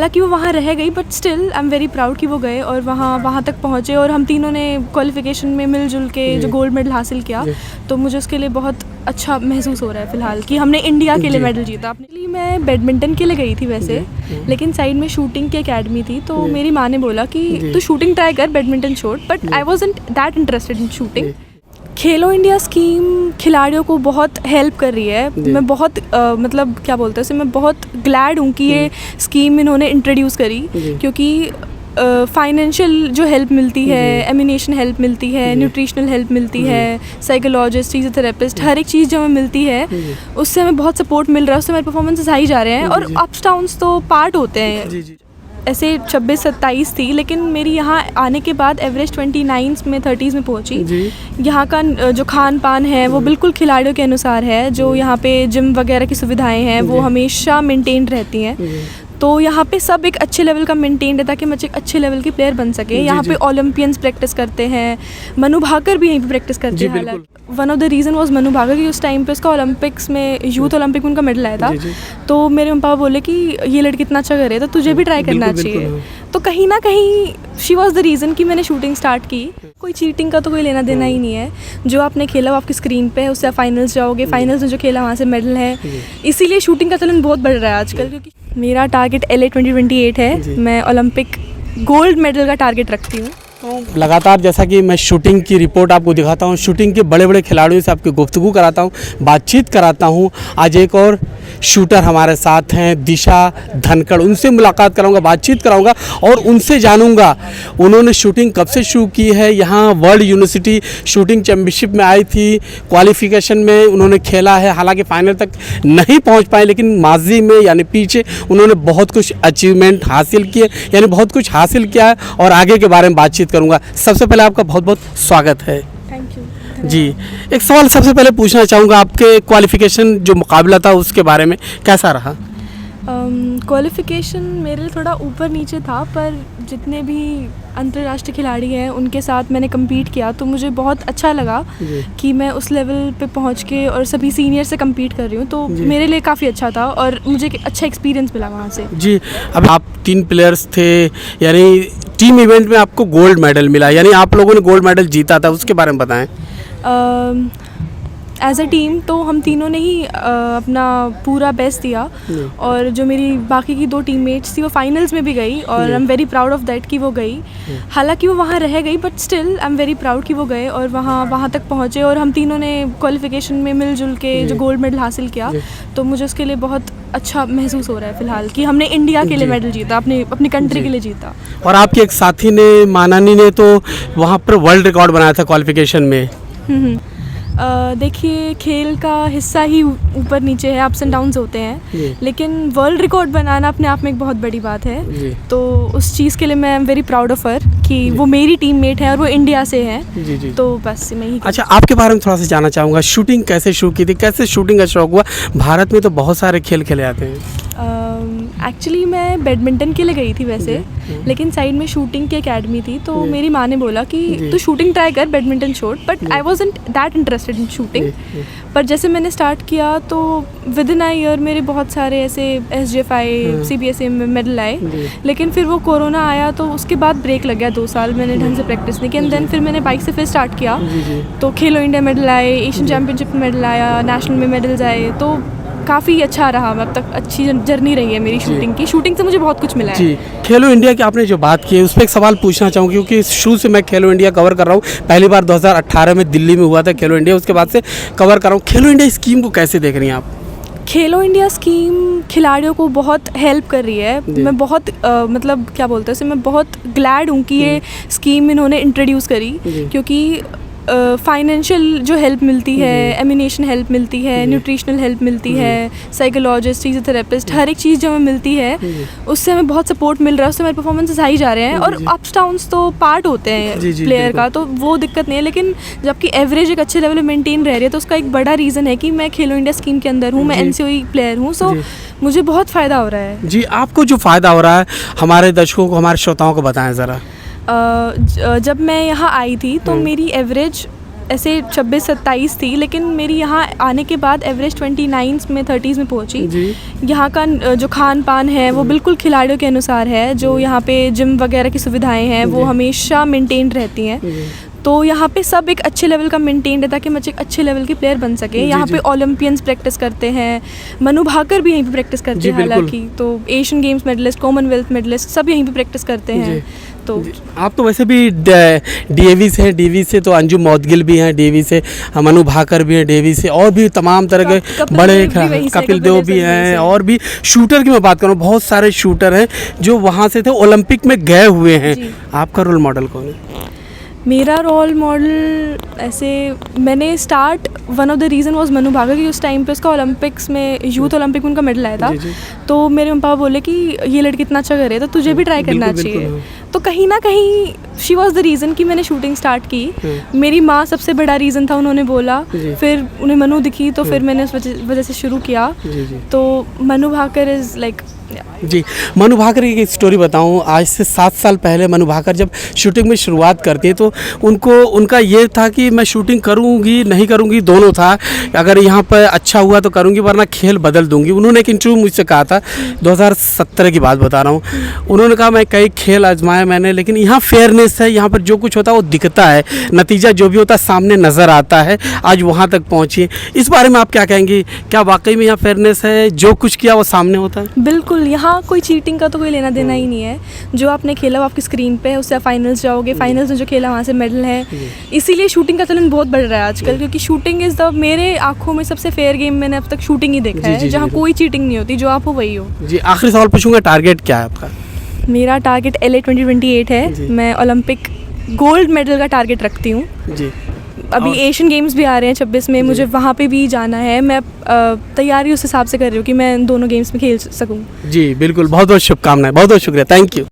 हालांकि वो वहाँ रह गई, but still I am very proud कि वो गए और वहाँ तक पहुँचे और हम तीनों ने क्वालिफिकेशन में मिलजुल के जो गोल्ड मेडल हासिल किया, तो मुझे उसके लिए बहुत अच्छा महसूस हो रहा है फ़िलहाल कि हमने इंडिया के लिए मेडल जीता। अपने लिए मैं बैडमिंटन के लिए गई थी वैसे, लेकिन साइड में शूटिंग की एकेडमी थी, तो मेरी माँ ने बोला कि तू शूटिंग ट्राई कर, बैडमिंटन छोड़, but I wasn't that interested in shooting. Khelo India scheme खिलाड़ियों को बहुत हेल्प कर रही है। मैं बहुत मतलब क्या बोलते हैं, मैं बहुत ग्लैड हूँ कि ये स्कीम इन्होंने इंट्रोड्यूस करी, क्योंकि फाइनेंशियल जो हेल्प मिलती है, एमिनेशन हेल्प मिलती है, न्यूट्रिशनल हेल्प मिलती है, साइकोलॉजिस्ट, फिजियोथेरेपिस्ट, हर एक चीज़ जो हमें मिलती है उससे हमें बहुत सपोर्ट मिल रहा है, उससे हमारे परफॉर्मेंसेस हाई जा रहे हैं और अप्स डाउन्स तो पार्ट होते हैं। ऐसे 26-27 थी, लेकिन मेरी यहाँ आने के बाद एवरेज 29 में 30s में पहुँची। यहाँ का जो खान पान है वो बिल्कुल खिलाड़ियों के अनुसार है, जो यहाँ पे जिम वगैरह की सुविधाएं हैं वो हमेशा मेंटेन रहती हैं, तो यहाँ पे सब एक अच्छे लेवल का मेंटेन रहता है कि बच्चे एक अच्छे लेवल के प्लेयर बन सके। यहाँ पे ओलंपियंस प्रैक्टिस करते हैं, मनु भाकर भी यहीं पे प्रैक्टिस करते हैं। One of the reason was Manu Bhaker कि उस टाइम पे उसका ओलंपिक्स में, यूथ ओलंपिक में उनका मेडल आया था, तो मेरे मम्मी पापा बोले कि ये लड़की इतना अच्छा करे तो तुझे भी ट्राई करना चाहिए। तो कहीं ना कहीं शी वॉज द रीज़न कि मैंने शूटिंग स्टार्ट की। कोई चीटिंग का तो कोई लेना देना ही नहीं है, जो आपने खेला वो आपकी स्क्रीन पे है, उससे आप फाइनल्स जाओगे, फाइनल्स में जो खेला वहाँ से मेडल है। इसीलिए शूटिंग का चलन बहुत बढ़ रहा है आजकल, क्योंकि मेरा टारगेट LA 2028 है। मैं ओलंपिक गोल्ड मेडल का टारगेट रखती हूँ। लगातार जैसा कि मैं शूटिंग की रिपोर्ट आपको दिखाता हूँ, शूटिंग के बड़े बड़े खिलाड़ियों से आपकी गुफ्तगू कराता हूँ, बातचीत कराता हूँ। आज एक और शूटर हमारे साथ हैं, दिशा धनखड़, उनसे मुलाकात कराऊंगा, बातचीत कराऊंगा और उनसे जानूंगा उन्होंने शूटिंग कब से शुरू की है। यहाँ वर्ल्ड यूनिवर्सिटी शूटिंग चैम्पियनशिप में आई थी, क्वालिफिकेशन में उन्होंने खेला है, हालांकि फाइनल तक नहीं पहुँच पाए, लेकिन माजी में यानी पीछे उन्होंने बहुत कुछ अचीवमेंट हासिल किए, यानी बहुत कुछ हासिल किया है और आगे के बारे में बातचीत करूंगा। सबसे पहले आपका बहुत बहुत स्वागत है। थैंक यू जी। एक सवाल सबसे पहले पूछना चाहूँगा, आपके क्वालिफिकेशन जो मुकाबला था उसके बारे में कैसा रहा? क्वालिफिकेशन मेरे लिए थोड़ा ऊपर नीचे था, पर जितने भी अंतर्राष्ट्रीय खिलाड़ी हैं उनके साथ मैंने कम्पीट किया, तो मुझे बहुत अच्छा लगा कि मैं उस लेवल पे पहुंच के और सभी सीनियर से कम्पीट कर रही हूँ, तो मेरे लिए काफ़ी अच्छा था और मुझे एक अच्छा एक्सपीरियंस मिला वहाँ से। जी। अब आप 3 प्लेयर्स थे, यानी टीम इवेंट में आपको गोल्ड मेडल मिला, यानी आप लोगों ने गोल्ड मेडल जीता था, उसके बारे में बताएं। एज अ टीम तो हम तीनों ने ही अपना पूरा बेस्ट दिया, और जो मेरी बाकी की 2 टीममेट्स थी वो फाइनल्स में भी गई और I am very proud of that कि वो गई। हालांकि वो वहाँ रह गई, but still I am very proud कि वो गए और वहाँ तक पहुँचे और हम तीनों ने क्वालिफिकेशन में मिलजुल के जो गोल्ड मेडल हासिल किया, तो मुझे उसके लिए बहुत अच्छा महसूस हो रहा है फ़िलहाल कि हमने इंडिया के लिए मेडल जीता, अपनी कंट्री के लिए जीता। और आपके एक साथी ने, मानानी ने, तो वहाँ पर वर्ल्ड रिकॉर्ड बनाया था क्वालिफिकेशन में। देखिए, खेल का हिस्सा ही ऊपर नीचे है, अप्स एंड डाउन्स होते हैं, लेकिन वर्ल्ड रिकॉर्ड बनाना अपने आप में एक बहुत बड़ी बात है। तो उस चीज़ के लिए मैं am very proud of her कि वो मेरी टीममेट है और वो इंडिया से है। तो बस मैं ही। अच्छा, आपके बारे में थोड़ा सा जानना चाहूँगा, शूटिंग कैसे शुरू की थी, कैसे शूटिंग का शौक हुआ? भारत में तो बहुत सारे खेल खेले जाते हैं। एक्चुअली मैं बैडमिंटन के लिए गई थी वैसे, लेकिन साइड में शूटिंग की एकेडमी थी, तो मेरी माँ ने बोला कि तू शूटिंग ट्राई कर, बैडमिंटन छोड़, but I wasn't that interested in shooting. पर जैसे मैंने स्टार्ट किया तो विद इन अ ईयर मेरे बहुत सारे ऐसे SGFI CBSA में मेडल आए, लेकिन फिर वो कोरोना आया तो उसके बाद ब्रेक लग गया, 2 साल मैंने ढंग से प्रैक्टिस नहीं की। एंड देन फिर मैंने बाइक से फिर स्टार्ट किया, तो खेलो इंडिया मेडल आए, एशियन चैम्पियनशिप में मेडल आया, नेशनल में मेडल्स आए, तो काफ़ी अच्छा रहा। अब तक अच्छी जर्नी रही है मेरी शूटिंग की। शूटिंग से मुझे बहुत कुछ मिला है। जी। खेलो इंडिया की आपने जो बात की है उस पर एक सवाल पूछना चाहूँगी, क्योंकि शुरू से मैं खेलो इंडिया कवर कर रहा हूँ। पहली बार 2018 में दिल्ली में हुआ था खेलो इंडिया, उसके बाद से कवर कर रहा हूँ। खेलो इंडिया स्कीम को कैसे देख रही हैं आप? खेलो इंडिया स्कीम खिलाड़ियों को बहुत हेल्प कर रही है। मैं बहुत मतलब क्या बोलते हैं, मैं बहुत ग्लैड हूँ कि ये स्कीम इन्होंने इंट्रोड्यूस करी, क्योंकि फाइनेंशियल जो हेल्प मिलती है, एमिनेशन हेल्प मिलती है, न्यूट्रिशनल हेल्प मिलती है, साइकोलॉजिस्ट, फिजियोथेरेपिस्ट, हर एक चीज़ जो हमें मिलती है उससे हमें बहुत सपोर्ट मिल रहा है, उससे हमारे परफॉर्मेंसेस हाई जा रहे हैं। और अप्स डाउन्स तो पार्ट होते हैं प्लेयर का, तो वो दिक्कत नहीं है, लेकिन जबकि एवरेज एक अच्छे लेवल में मेंटेन रह रही है, तो उसका एक बड़ा रीज़न है कि मैं खेलो इंडिया स्कीम के अंदर हूँ, मैं NCOE प्लेयर हूँ, सो मुझे बहुत फ़ायदा हो रहा है। जी। आपको जो फ़ायदा हो रहा है हमारे दर्शकों को, हमारे श्रोताओं को बताएं ज़रा। जब मैं यहाँ आई थी तो मेरी एवरेज ऐसे 26-27 थी, लेकिन मेरी यहाँ आने के बाद एवरेज 29 में 30s में पहुँची। जी। यहाँ का जो खान पान है वो बिल्कुल खिलाड़ियों के अनुसार है। जो यहाँ पे जिम वगैरह की सुविधाएं हैं वो हमेशा मेंटेन रहती हैं। तो यहाँ पे सब एक अच्छे लेवल का मेंटेन है ताकि बच्चे एक अच्छे लेवल के प्लेयर बन सके। यहाँ पे ओलंपियंस प्रैक्टिस करते हैं, मनु भाकर भी यहीं पे प्रैक्टिस करते हैं हालांकि, तो Asian Games medalist, Commonwealth medalist सब यहीं पे प्रैक्टिस करते हैं। तो आप तो वैसे भी डीएवी से हैं, डीवी से तो अंजू मौदगिल भी हैं, डीवी से मनु भाकर भी हैं, डीवी से और भी तमाम तरह के बड़े कपिल देव भी हैं। और भी शूटर की मैं बात करूँ, बहुत सारे शूटर हैं जो वहाँ से थे, ओलंपिक में गए हुए हैं। आपका रोल मॉडल कौन है? मेरा रोल मॉडल ऐसे मैंने start one of the reason was Manu Bhaker की। उस टाइम पे उसका ओलंपिक्स में, यूथ ओलंपिक में उनका मेडल आया था। तो मेरे मम्मी पापा बोले कि ये लड़की इतना अच्छा करे तो तुझे भी ट्राई करना चाहिए। तो कहीं ना कहीं शी वॉज द रीज़न कि मैंने शूटिंग स्टार्ट की। मेरी माँ सबसे बड़ा रीज़न था, उन्होंने बोला, फिर उन्हें मनु दिखी तो फिर मैंने उस वजह से शुरू किया। तो मनु भाकर इज़ लाइक जी। मनु भाकर की एक स्टोरी बताऊं, आज से 7 साल पहले मनु भाकर जब शूटिंग में शुरुआत करती है तो उनका ये था कि मैं शूटिंग करूंगी नहीं करूंगी दोनों था। अगर यहाँ पर अच्छा हुआ तो करूंगी वरना खेल बदल दूंगी। उन्होंने एक इंटरव्यू मुझसे कहा था, 2017 की बात बता रहा हूँ। उन्होंने कहा मैं कई खेल आजमाए मैंने, लेकिन यहाँ फेयरनेस है, यहाँ पर जो कुछ होता है वो दिखता है, नतीजा जो भी होता है सामने नज़र आता है। आज वहाँ तक पहुँची, इस बारे में आप क्या कहेंगी? क्या वाकई में यहाँ फेयरनेस है, जो कुछ किया वो सामने होता है? बिल्कुल, यहाँ कोई चीटिंग का तो कोई लेना देना ही नहीं है। जो आपने खेला वो आपकी स्क्रीन पे है, उससे आप फाइनल्स जाओगे, फाइनल्स में जो खेला वहाँ से मेडल है। इसीलिए शूटिंग का चलन बहुत बढ़ रहा है आजकल, क्योंकि शूटिंग इज़ द, मेरे आंखों में सबसे फेयर गेम मैंने अब तक शूटिंग ही देखा है, जहाँ कोई चीटिंग नहीं होती, जो आप हो वही हो। जी, आखिरी सवाल पूछूंगा, टारगेट क्या है आपका? मेरा टारगेट LA 2028 है। मैं ओलंपिक गोल्ड मेडल का टारगेट रखती हूँ जी। अभी एशियन गेम्स भी आ रहे हैं 26 में, मुझे वहाँ पे भी जाना है। मैं तैयारी उस हिसाब से कर रही हूँ कि मैं दोनों गेम्स में खेल सकूँ। जी बिल्कुल, बहुत बहुत शुभकामनाएं, बहुत बहुत शुक्रिया, थैंक यू।